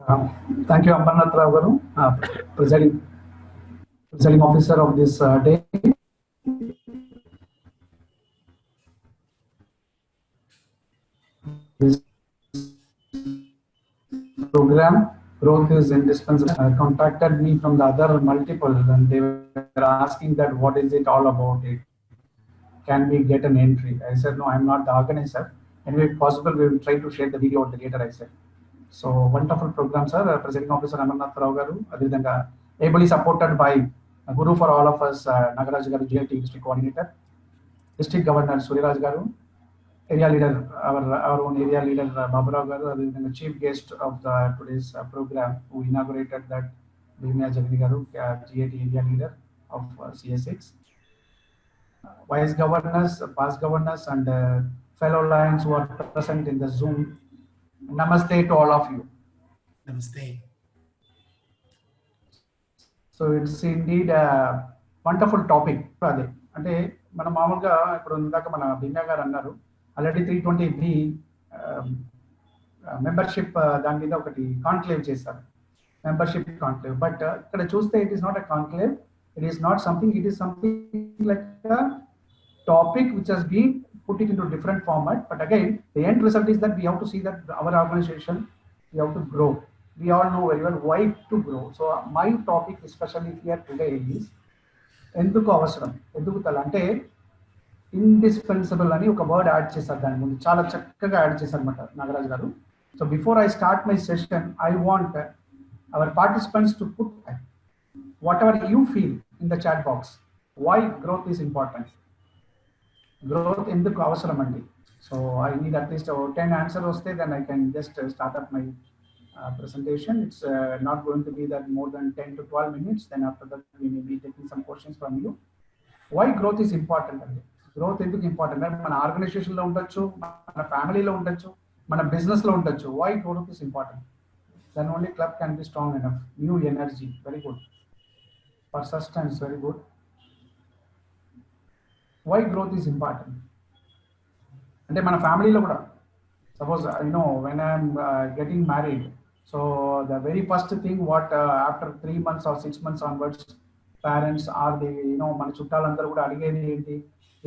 Thank you, Ambarnath Rao Garu, presiding officer of this day. This program, growth is indispensable. Contacted me from the other multiple, and they were asking that what is it all about? It can we get an entry? I said no, I'm not the organizer. Anyway, if possible, we will try to share the video later. I said. So wonderful program, sir. Presiding officer Ambarnath Rao Garu, advidanga ably supported by Guru for all of us, Nagaraj Garu, GIT district coordinator, district governor Suriraj Garu, area leader, our own area leader Baburao Garu, the chief guest of the today's program, who inaugurated that Bhimya Jagani Garu, GIT area leader of CS6, vice governors, past governors, and fellow lions who are present in the Zoom. Namaste to all of you. Namaste. So it's indeed a wonderful topic. అంటే మనం మామూలుగా ఇప్పుడు ఇందాక మన భిన్నా గారు అన్నారు already 320B membership దాని మీద ఒకటి కాన్క్లేవ్ చేశారు, మెంబర్షిప్ కాన్క్లేవ్. బట్ ఇక్కడ చూస్తే it is not a conclave, it is not something, it is something like a topic which has been put it into different format. But again, the end result is that we have to see that our organization, we have to grow. We all know very well why to grow. So my topic especially here today is ఎందుకు అవసరం, ఎందుకు తల అంటే indispensable అని ఒక word add చేశారు దాని ముందు, చాలా చక్కగా యాడ్ చేశారు అనమాట Nagaraj garu. So before I start my session, I want our participants to put whatever you feel in the chat box. Why growth is important, growth ఎందుకు అవసరం అండి. So I need at least 10 answer వస్తే then I can just start up my presentation. It's not going to be that more than 10 to 12 minutes. Then after that, we may be taking some questions from you. Why growth is important? Growth ఎందుకు important అంటే మన ఆర్గనైజేషన్లో ఉండొచ్చు, మన ఫ్యామిలీలో ఉండొచ్చు, మన బిజినెస్లో ఉండొచ్చు. Why growth is important? Then only club can be strong enough. New energy, very good. Persistence, very good. Why growth is important అంటే మన ఫ్యామిలీలో కూడా, suppose when I'm getting married, so the very first thing what after 3 months or 6 months onwards, parents are the మన చుట్టాలందరూ కూడా అడిగేది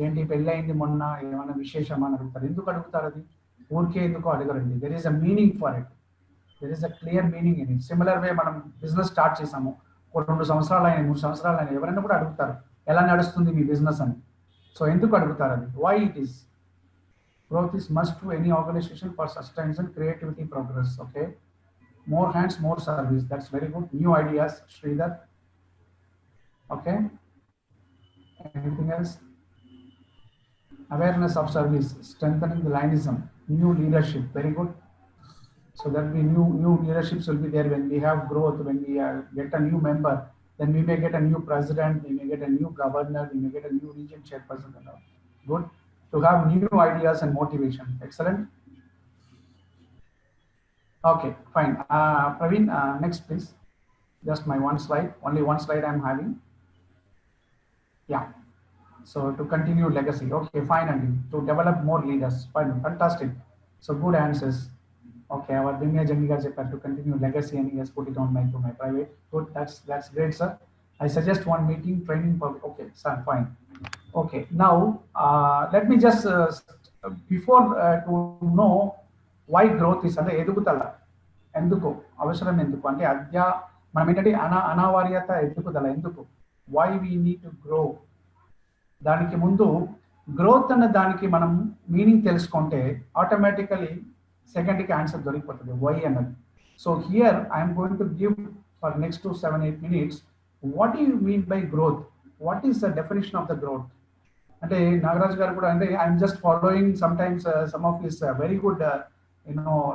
ఏంటి పెళ్ళి అయింది మొన్న, ఏమైనా విశేషమా అని అడుగుతారు. ఎందుకు అడుగుతారు? అది ఊరికే ఎందుకు అడగరండి. There is a meaning for it, there is a clear meaning in it. Similar way మనం బిజినెస్ స్టార్ట్ చేసాము, 2 సంవత్సరాలు అయినా 3 సంవత్సరాలు అయినా ఎవరైనా కూడా అడుగుతారు ఎలా నడుస్తుంది మీ బిజినెస్ అని. సో ఎందుకు అడుగుతారు అది? Why it is. Growth is must to any organization for sustenance and creativity progress. Okay, more hands, more service. That's very good. New ideas, Sridhar. Okay, anything else? Awareness of service, strengthening the linism, new leadership. Very good. So that we new leaderships will be there when we have growth. When we get a new member, then we may get a new president, we may get a new governor, we may get a new region chairperson. Good. To have new ideas and motivation. Excellent. Okay, fine. Praveen, next please. Just my one slide. Only one slide I'm having. Yeah. So to continue legacy. Okay, fine. And to develop more leaders. Fine. Fantastic. So good answers. Okay, our Bhimya Jagani Garu to continue legacy, and he has put it on to my private. Good. That's great, sir. I suggest one meeting training for. Okay, sir. Fine. Okay, now let me just before to know why growth is అంటే ఎదుగుదల ఎందుకు అవసరం, ఎందుకు అంటే మనం ఏంటంటే అనావార్యత ఎదుగుదల ఎందుకు, why we need to grow. దానికి ముందు గ్రోత్ అన్న దానికి మనం మీనింగ్ తెలుసుకుంటే ఆటోమేటికలీ సెకండ్కి ఆన్సర్ దొరికిపోతుంది, వై అన్నది. So here I'm going to give for next 7-8 minutes what you mean by growth, what is the definition of the growth. అంటే నాగరాజ్ గారు కూడా అంటే I'm just following some times some of his very good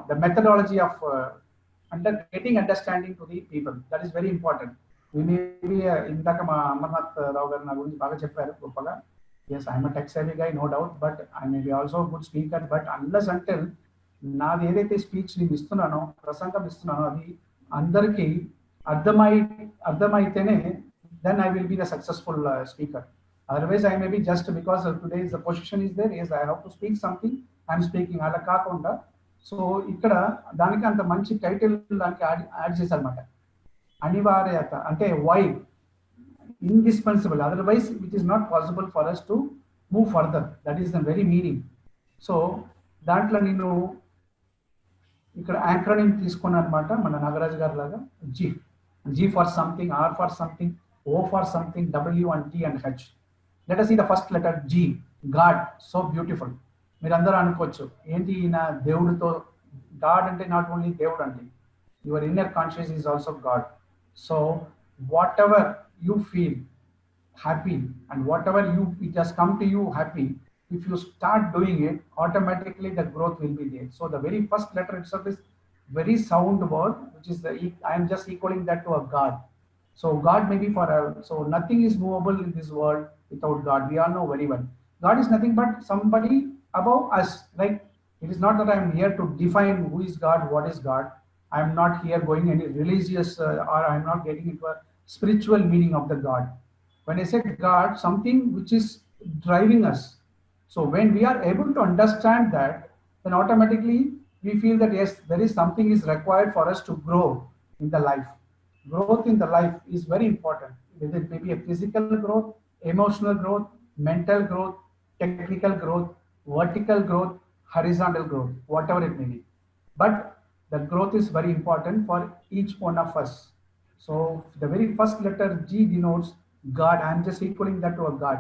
the methodology of getting understanding to the people. That is very important. Maybe ఇందాక మా అమర్నాథ్ రావు గారు నా గురించి బాగా చెప్పారు గొప్పగా. Yes, I'm tech savvy guy, no doubt, but I may be also good speaker. But unless అంటే నాది ఏదైతే స్పీచ్ నేను ఇస్తున్నానో, ప్రసంగం ఇస్తున్నానో, అది అందరికీ అర్థమైతేనే then I will be the successful speaker. Otherwise I may be just because today's the position is there, yes, I have to speak something, I'm speaking ala kaakunda. So ఇక్కడ దానికి అంత మంచి టైటిల్ దానికి add చేశారన్నమాట. అనివార్యత అంటే why, indispensable, otherwise which is not possible for us to move further. That is the very meaning. So దాంట్లో నేను ఇక్కడ యాక్రోనిమ్ తీసుకున్నాను అనమాట, మన నాగరాజ్ గారి లాగా. G for something, R for something, O for something, W and T and H. Let us see the first letter G, God. So beautiful. మీరందరూ అనుకోవచ్చు ఏంటి ఈయన దేవుడితో, గాడ్ అంటే నాట్ ఓన్లీ దేవుడు అండి, your inner conscious is also God. So what ever you feel happy and whatever it has come to you happy, if you start doing it, automatically the growth will be there. So the very first letter itself is very sound word, which is I am just equaling that to a God. So God may be forever. So nothing is movable in this world without God. We all know very well. God is nothing but somebody above us. Like, it is not that I am here to define who is God, what is God. I am not here going any religious or I am not getting into a spiritual meaning of the God. When I said God, something which is driving us. So when we are able to understand that, then automatically we feel that yes, there is something is required for us to grow in the life. Growth in the life is very important. It may be a physical growth, emotional growth, mental growth, technical growth, vertical growth, horizontal growth, whatever it may be. But the growth is very important for each one of us. So the very first letter G denotes God. I am just equaling that to a God.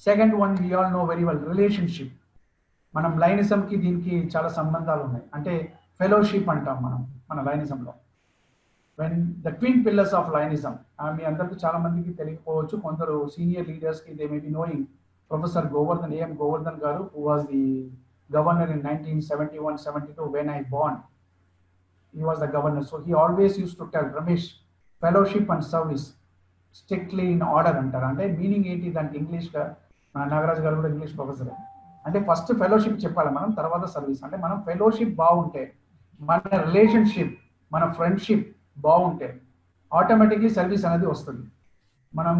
Second one, we all know very well, relationship. మనం లైనిజంకి దీనికి చాలా సంబంధాలు ఉన్నాయి. అంటే fellowship అంటాం మనం మన లైనిజంలో. When the twin pillars of Lionism, మీ అందరికీ చాలా మందికి తెలియకపోవచ్చు, కొందరు సీనియర్ లీడర్స్కి they may be knowing professor Govardhan, AM Govardhan garu, who was the governor in 1971-72 when I born. He was the governor. So he always used to tell, Ramesh, fellowship and service strictly in order అంటారు. అంటే meaning ఏంటి దానికి ఇంగ్లీష్గా, మన నాగరాజ్ గారు కూడా English professor. అంటే first fellowship చెప్పాలి మనం, తర్వాత సర్వీస్. అంటే మనం ఫెలోషిప్ బాగుంటే, మన రిలేషన్షిప్, మన ఫ్రెండ్షిప్ బాగుంటే ఆటోమేటిక్లీ సర్వీస్ అనేది వస్తుంది.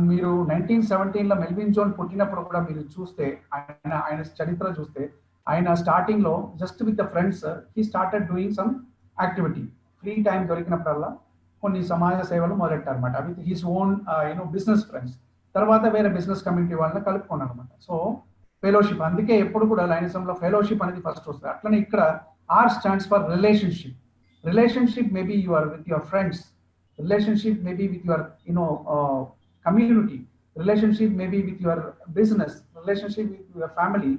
మీరు 1917లో మెల్విన్ జోన్ పుట్టినప్పుడు కూడా మీరు చూస్తే, ఆయన చరిత్ర చూస్తే, ఆయన స్టార్టింగ్ లో just with the friends he started doing some activity. Free time దొరికినప్పుడల్లా కొన్ని సమాజ సేవలు మొదలెట్టారనమాట with his own business friends. తర్వాత వేరే బిజినెస్ కమ్యూనిటీ వాళ్ళని కలుపుకున్నారు అనమాట. సో ఫెలోషిప్, అందుకే ఎప్పుడు కూడా లైనిజంలో ఫెలోషిప్ అనేది ఫస్ట్ వస్తుంది. అట్లనే ఇక్కడ are stands for relationship. Relationship maybe your with your friends, relationship maybe with your community, relationship maybe with your business, relationship with your family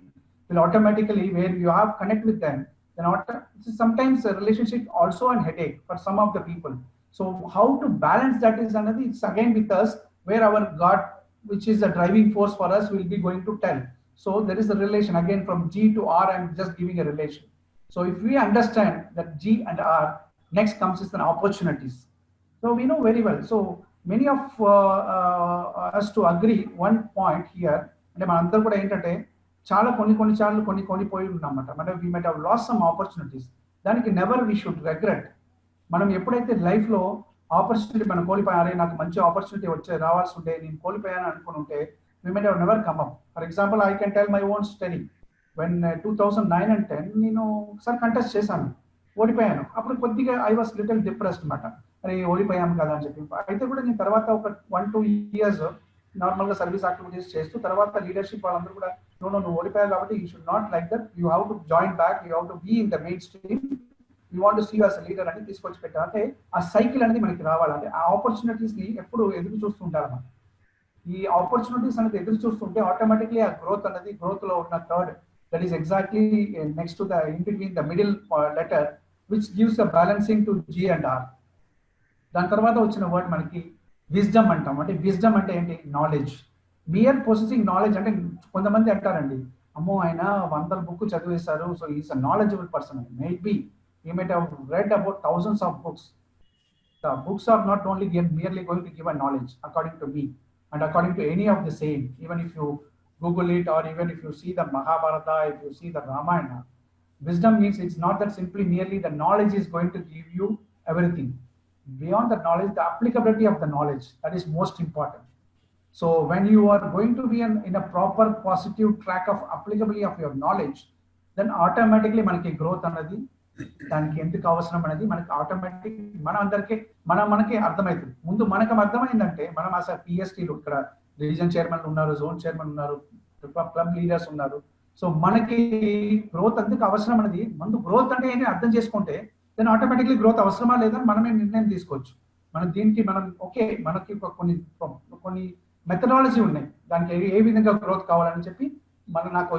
will automatically, where you have connect with them, then sometimes a relationship also a headache for some of the people. So how to balance that is another, it's again with us, where our God, which is a driving force for us, will be going to tell. So there is a relation again from G to R. I'm just giving a relation. So if we understand that G and R, next comes is an opportunities. So we know very well. So many of us to agree one point here, అంటే మనందరూ కూడా ఏంటంటే చాలా కొన్ని పోయి ఉన్నామన్నమాట. అంటే we might have lost some opportunities. దానికి never we should regret. మనం ఎప్పుడైతే లైఫ్లో ఆపర్చునిటీ మనం కోల్పోయారే, నాకు మంచి ఆపర్చునిటీ రావాల్సి ఉంటే నేను కోల్పోయాను అనుకుని ఉంటే, we might have never come up. For example I can tell my own study. When 2009 and 10 నేను ఒకసారి కంటెస్ట్ చేశాను, ఓడిపోయాను. అప్పుడు కొద్దిగా ఐ వాస్ లిటిల్ డిప్రెస్డ్ అనమాట. అరే ఓడిపోయాము కదా అని చెప్పి. అయితే కూడా నేను తర్వాత ఒక 1-2 years నార్మల్గా సర్వీస్ యాక్టివిటీస్ చేస్తూ, తర్వాత లీడర్షిప్ వాళ్ళందరూ కూడా నువ్వు ఓడిపోయావు కాబట్టి you should not like that, you have to join back, you have to be in the main stream, you want to see as leader అని తీసుకొచ్చి పెట్టారు. అంటే ఆ సైకిల్ అనేది మనకి రావాలంటే ఆ ఆపర్చునిటీస్ని ఎప్పుడు ఎదురు చూస్తుంటారన్నమాట. ఈ ఆపర్చునిటీస్ అనేది ఎదురు చూస్తుంటే ఆటోమేటిక్లీ ఆ గ్రోత్ అనేది, గ్రోత్ లో ఉన్న third, that is exactly next to the in between the middle letter which gives a balancing to G and R. దాని తర్వాత వచ్చిన వర్డ్ మనకి విజ్డమ్ అంటాం. అంటే విజ్డమ్ అంటే ఏంటి? నాలెడ్జ్. Mere possessing knowledge. అంటే కొంతమంది అంటారండి, అమ్మో ఆయన 100 books చదివేశారు, so is a knowledgeable person. Maybe you might have read about thousands of books. The books are not only merely going to give a knowledge, according to me and according to any of the same. Even if you Google it, or even if you see the Mahabharata, if you see the Ramayana, wisdom means it's not that simply merely the knowledge is going to give you everything. Beyond the knowledge, the applicability of the knowledge, that is most important. So when you are going to be in a proper positive track of applicability of your knowledge, then automatically మనకి growth అన్నది దానికి ఎందుకు అవసరం అనేది మనకి automatic మనకి అర్థమవుతుంది. ముందు మనకు అర్థమైందంటే మనం అసలు పిఎస్టీలు ఇక్కడ రీజన్ చైర్మన్ ఉన్నారు, జోన్ చైర్మన్ ఉన్నారు, క్లబ్ లీడర్స్ ఉన్నారు. సో మనకి గ్రోత్ ఎందుకు అవసరం అనేది ముందు గ్రోత్ అంటే ఏంటి అర్థం చేసుకుంటే దెన్ ఆటోమేటిక్లీ గ్రోత్ అవసరమా లేదని మనమే నిర్ణయం తీసుకోవచ్చు. దీనికి ఓకే మనకి కొన్ని మెథడాలజీ ఉన్నాయి దానికి ఏ విధంగా గ్రోత్ కావాలని చెప్పి నాకు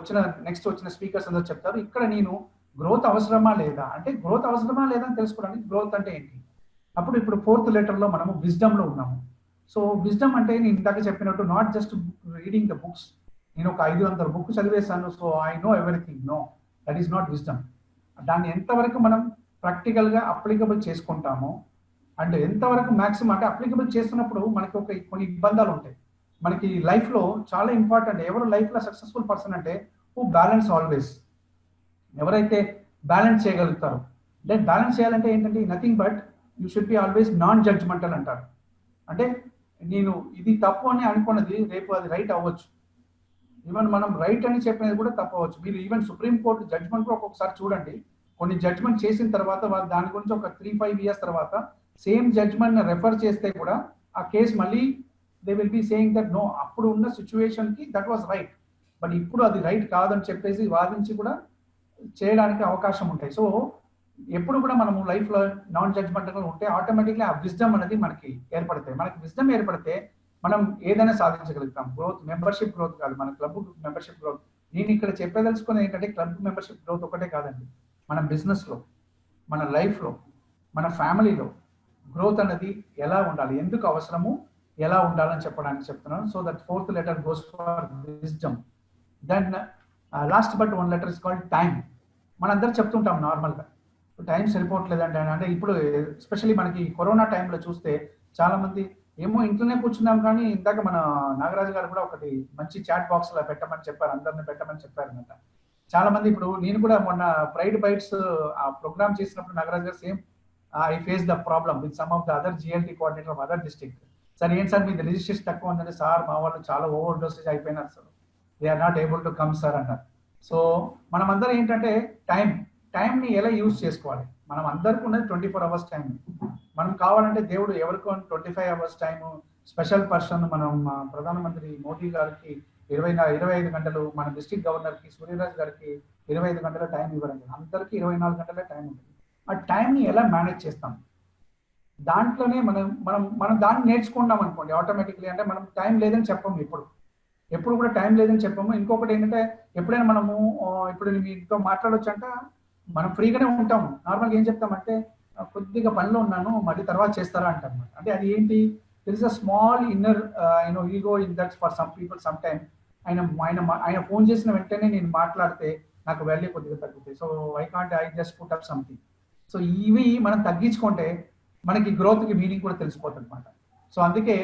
నెక్స్ట్ వచ్చిన స్పీకర్స్ అందరూ చెప్తారు. ఇక్కడ నేను గ్రోత్ అవసరమా లేదా అంటే గ్రోత్ అవసరమా లేదా అని తెలుసుకోవడానికి గ్రోత్ అంటే ఏంటి. ఇప్పుడు 4th లెటర్లో మనము విజ్డమ్ లో ఉన్నాము. సో విజ్డమ్ అంటే నేను ఇందాక చెప్పినట్టు not just reading the books, నేను ఒక 500 బుక్ చదివేశాను so I know everything, no, that is not wisdom. దాన్ని ఎంతవరకు మనం ప్రాక్టికల్ గా అప్లికబుల్ చేసుకుంటామో అండ్ ఎంతవరకు మాక్సిమం అంటే అప్లికబుల్ చేస్తున్నప్పుడు మనకి కొన్ని ఇబ్బందులు ఉంటాయి. మనకి లైఫ్ లో చాలా ఇంపార్టెంట్. ఎవరు లైఫ్ లో సక్సెస్ఫుల్ పర్సన్ అంటే హూ బ్యాలెన్స్ ఆల్వేస్, ఎవరైతే బ్యాలెన్స్ చేయగలుగుతారో. దెన్ బ్యాలెన్స్ చేయాలంటే ఏంటంటే nothing but you should be always non judgemental అంటారు. అంటే నేను ఇది తప్పు అని అనుకున్నది రేపు అది రైట్ అవ్వచ్చు, ఈవెన్ మనం రైట్ అని చెప్పినది కూడా తప్పు అవ్వచ్చు. మీరు ఈవెన్ సుప్రీంకోర్టు జడ్జ్మెంట్ కూడా ఒక్కొక్కసారి చూడండి, కొన్ని జడ్జ్మెంట్ చేసిన తర్వాత వాళ్ళు దాని గురించి ఒక 3-5 years తర్వాత సేమ్ జడ్జ్మెంట్ రెఫర్ చేస్తే కూడా ఆ కేసు మళ్ళీ they will be saying that no, అప్పుడు ఉన్న సిచ్యువేషన్ కి దట్ వాస్ రైట్, బట్ ఇప్పుడు అది రైట్ కాదని చెప్పేసి వాదించి కూడా చేయడానికి అవకాశం ఉంటాయి. సో ఎప్పుడు కూడా మనము లైఫ్ లో నాన్ జడ్జ్మెంటల్ ఉంటే ఆటోమేటిక్లీ ఆ విజ్డమ్ అనేది మనకి ఏర్పడతాయి. మనకి విజ్డమ్ ఏర్పడితే మనం ఏదైనా సాధించగలుగుతాం. గ్రోత్ మెంబర్షిప్ గ్రోత్ కాదు, మన క్లబ్ మెంబర్షిప్ గ్రోత్. నేను ఇక్కడ చెప్పదలుచుకున్నది ఏంటంటే క్లబ్ మెంబర్షిప్ గ్రోత్ ఒకటే కాదండి, మన బిజినెస్ లో, మన లైఫ్ లో, మన ఫ్యామిలీలో గ్రోత్ అనేది ఎలా ఉండాలి, ఎందుకు అవసరము, ఎలా ఉండాలని చెప్పడానికి చెప్తున్నాను. So that 4th letter goes for wisdom. Then last but 1 letter is called time. మనందరూ చెప్తుంటాం నార్మల్గా టైం సరిపోవట్లేదంటే, అంటే ఇప్పుడు ఎస్పెషల్లీ మనకి కరోనా టైంలో చూస్తే చాలా మంది ఏమో ఇంట్లోనే కూర్చున్నాం, కానీ ఇందాక మన నాగరాజు గారు కూడా ఒకటి మంచి చాట్ బాక్స్ లో పెట్టమని చెప్పారు, అందరిని పెట్టమని చెప్పారు అనమాట. చాలా మంది ఇప్పుడు నేను కూడా మొన్న ప్రైడ్ బైట్స్ ఆ ప్రోగ్రామ్ చేసినప్పుడు నాగరాజు గారు same I face the problem with some of the other GLT coordinator of other district. Sir ఏంటి సార్ మీది రిజిస్ట్రేషన్ తక్కువ ఉందంటే, సార్ మా వాళ్ళు చాలా ఓవర్ డోసేజ్ అయిపోయినారు sir, they are not able to come sir అన్నారు. సో మనం అందరం ఏంటంటే టైంని ఎలా యూజ్ చేసుకోవాలి. మనం అందరికీ ఉన్నది 24 hours టైం. మనం కావాలంటే దేవుడు ఎవరికో 25 hours టైము, స్పెషల్ పర్సన్ మనం ప్రధానమంత్రి మోదీ గారికి 25 గంటలు, మన డిస్ట్రిక్ట్ గవర్నర్కి సూర్యరాజ్ గారికి 25 గంటల టైం ఇవ్వడం, అందరికీ 24 గంటల టైం ఉంటుంది. ఆ టైంని ఎలా మేనేజ్ చేస్తాం, దాంట్లోనే మనం దాన్ని నేర్చుకున్నాం అనుకోండి ఆటోమేటిక్లీ. అంటే మనం టైం లేదని చెప్పము, ఎప్పుడు కూడా టైం లేదని చెప్పము. ఇంకొకటి ఏంటంటే ఎప్పుడైనా మనము ఇప్పుడు మీతో మాట్లాడొచ్చు అంట, మనం ఫ్రీగానే ఉంటాము. నార్మల్గా ఏం చెప్తామంటే కొద్దిగా పనిలో ఉన్నాను మళ్ళీ తర్వాత చేస్తారా అంటాం. అంటే అది ఏంటి, there is a small inner ego in that for some people. Some time ఆయన ఫోన్ చేసిన వెంటనే నేను మాట్లాడితే నాకు వాల్యూ కొద్దిగా తగ్గుతాయి. So I can't I just put up something. So ఇవి మనం తగ్గించుకుంటే మనకి గ్రోత్కి మీనింగ్ కూడా తెలిసిపోతుంది అనమాట. సో అందుకే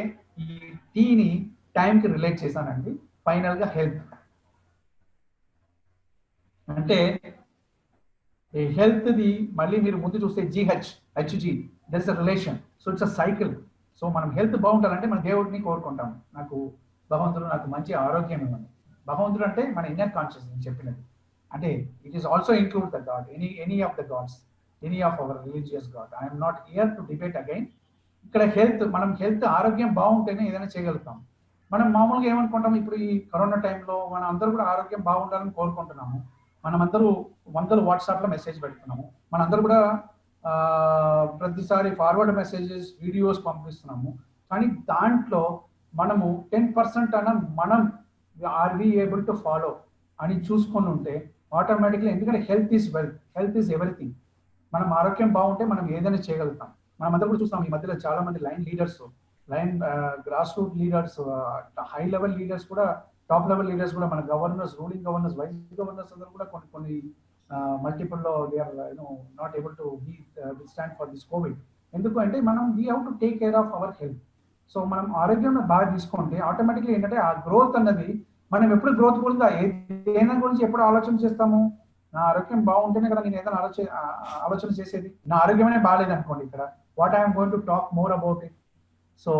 ఈ టీని టైంకి రిలేట్ చేశానండి. ఫైనల్గా హెల్త్ అంటే హెల్త్ది మళ్ళీ మీరు ముందు చూస్తే HG there is a relation. So it's a cycle. So మనం హెల్త్ బాగుండాలంటే మన దేవుడిని కోరుకుంటాం, నాకు భగవంతుడు నాకు మంచి ఆరోగ్యం ఇవ్వండి. భగవంతుడు అంటే మన ఇన్నర్ కాన్షియస్ నేను చెప్పినది. అంటే it is also include the god, any of the gods, any of our religious god. I'm not here to debate again. ఇక్కడ మనం హెల్త్ ఆరోగ్యం బాగుంటేనే ఏదైనా చేయగలుగుతాం. మనం మామూలుగా ఏమనుకుంటాం, ఇప్పుడు ఈ కరోనా టైంలో మనం అందరూ కూడా ఆరోగ్యం బాగుండాలని కోరుకుంటున్నాము. మనమందరూ 100 వాట్సాప్లో మెసేజ్ పెడుతున్నాము, మనందరూ కూడా ప్రతిసారి ఫార్వర్డ్ మెసేజెస్ వీడియోస్ పంపిస్తున్నాము. కానీ దాంట్లో మనము 10% అన్న మనం are we able to follow అని చూసుకొని ఉంటే ఆటోమేటిక్లీ, ఎందుకంటే health is wealth, health is everything. మనం ఆరోగ్యం బాగుంటే మనం ఏదైనా చేయగలుగుతాం. మనం అందరూ కూడా చూస్తాం ఈ మధ్యలో చాలా మంది grass root leaders, high level leaders కూడా, టాప్ లెవెల్ లీడర్స్ కూడా, మన governors, ruling governors, vice governors అందరూ కూడా కొన్ని మల్టిపుల్ లో they are not able to stand for this COVID. ఎందుకు అంటే మనం we have to take care of our health. So మనం ఆరోగ్యం బాగా తీసుకుంటే ఆటోమేటిక్లీ ఏంటంటే ఆ గ్రోత్ అన్నది, మనం ఎప్పుడు గ్రోత్ గురించి ఏదైనా గురించి ఎప్పుడు ఆలోచన చేస్తాము, నా ఆరోగ్యం బాగుంటేనే కదా నేను ఏదైనా ఆలోచన చేసేది. నా ఆరోగ్యమే బాగాలేదు అనుకోండి, ఇక్కడ what I'm going to talk more about it. So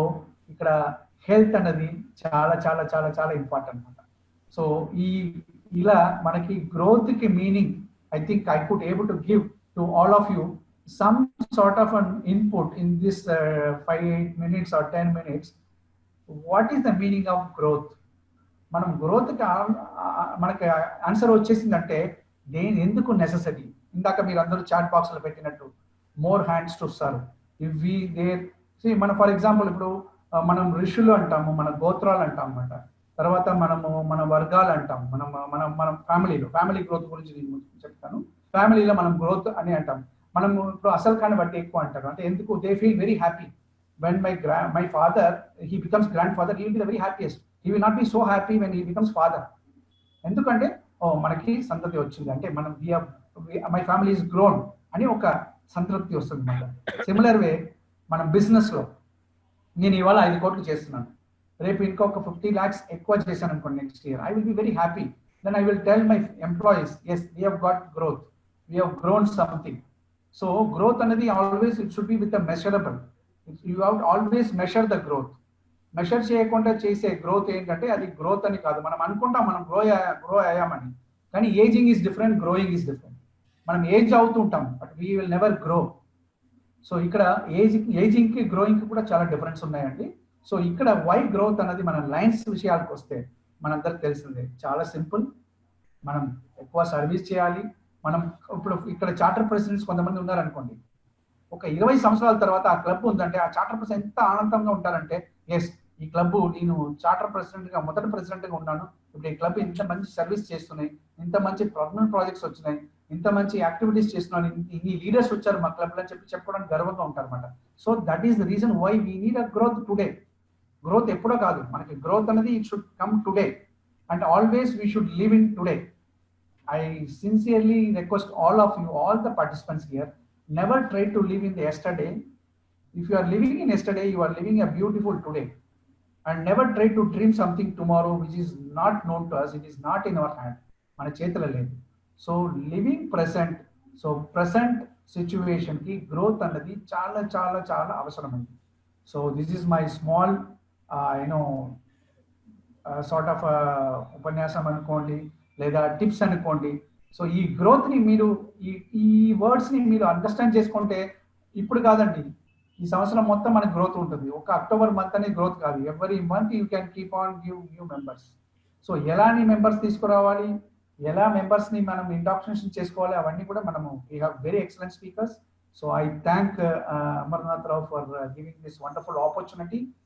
ఇక్కడ హెల్త్ అనేది చాలా చాలా చాలా చాలా ఇంపార్టెంట్ అనమాట. సో ఇలా మనకి గ్రోత్కి meaning I think I could able to give to all of you some sort of an input in this 5-8 minutes or 10 minutes. What is the meaning of growth? మనం గ్రోత్కి మనకి ఆన్సర్ వచ్చేసిందంటే దేని ఎందుకు necessary? ఇందాక మీరు అందరూ చాట్ బాక్స్లో పెట్టినట్టు more hands to serve. If we there మనం ఫర్ ఎగ్జాంపుల్ ఇప్పుడు మనం ఋషులు అంటాము, మన గోత్రాలు అంటాం అన్నమాట. తర్వాత మనము మన వర్గాలు అంటాం, మనం మనం మనం ఫ్యామిలీ గ్రోత్ గురించి నేను చెప్తాను. ఫ్యామిలీలో మనం గ్రోత్ అని అంటాం. మనము ఇప్పుడు అసలు కాని బట్టి ఎక్కువ అంటారు. అంటే ఎందుకు? They feel very happy when my father he becomes grandfather, he will be the very happiest. He will not be so happy when he becomes father. ఎందుకంటే మనకి సంతతి వచ్చింది అంటే మనం మై ఫ్యామిలీ ఇస్ గ్రోన్ అని ఒక సంతృప్తి వస్తుంది అన్నమాట. సిమిలర్ వే మనం బిజినెస్ లో నేను ఇవాళ 5 కోట్లు చేస్తున్నాను, రేపు ఇంకొక 50 lakhs ఎక్కువ చేశాను అనుకోండి next year, I will be very happy. Then I will tell my employees, yes we have got growth, we have grown something. So growth అనేది always it should be with a measurable. You have always measure the growth. Measure చేయకుండా చేసే growth ఏంటంటే అది growth అని కాదు. మనం అనుకుంటాం మనం గ్రో అయ్యామని, కానీ ageing is different, growing is different. మనం ఏజ్ అవుతూ ఉంటాం but we will never grow. So ఇక్కడ ఏజింగ్కి గ్రోయింగ్కి కూడా చాలా డిఫరెన్స్ ఉన్నాయండి. సో ఇక్కడ వై గ్రోత్ అన్నది మన లైన్స్ విషయాలకు వస్తే మనందరికి తెలిసిందే, చాలా సింపుల్. మనం ఎక్కువ సర్వీస్ చేయాలి. మనం ఇప్పుడు ఇక్కడ చార్టర్ ప్రెసిడెంట్స్ కొంతమంది ఉన్నారనుకోండి, ఒక 20 సంవత్సరాల తర్వాత ఆ క్లబ్ ఉందంటే ఆ చార్టర్ ప్రెసిడెంట్ ఎంత ఆనందంగా ఉంటారంటే, ఎస్ ఈ క్లబ్ నేను చార్టర్ ప్రెసిడెంట్గా మొదటి ప్రెసిడెంట్గా ఉన్నాను, ఇప్పుడు ఈ క్లబ్ ఇంత మంచి సర్వీస్ చేస్తున్నాయి, ఇంత మంచి పర్మనెంట్ ప్రాజెక్ట్స్ వచ్చినాయి, ఇంత మంచి యాక్టివిటీస్ చేస్తున్నాను, ఇన్ని లీడర్స్ వచ్చారు మా క్లబ్లో అని చెప్పుకోవడానికి గర్వంగా ఉంటారు అనమాట. So that is the reason why we need a growth today. Growth ఎప్పుడో కాదు, మనకి గ్రోత్ అనేది it should come today and always we should live in today. I sincerely request all of you, all the participants here, never try to live in the yesterday. If you are living in yesterday, you are living a beautiful today. And never try to dream something tomorrow which is not known to us, it is not in our hand. Mana chetala ledhu. So living present, so present situation ki growth annadi chaala chaala chaala avasaramandi. So this is my small sort of upanyasam anukondi లేదా tips అనుకోండి. So ఈ గ్రోత్ని మీరు ఈ వర్డ్స్ని మీరు understand చేసుకుంటే ఇప్పుడు కాదండి, ఈ సంవత్సరం మొత్తం మనకి గ్రోత్ ఉంటుంది. ఒక అక్టోబర్ మంత్ అనేది గ్రోత్ కాదు, every month you can keep on give new members. So ఎలాని మెంబర్స్ తీసుకురావాలి, ఎలా మెంబర్స్ని మనం ఇండాక్ట్రినేషన్ చేసుకోవాలి, అవన్నీ కూడా మనము we have very excellent speakers. So I thank Amarnath Rao for giving this wonderful opportunity.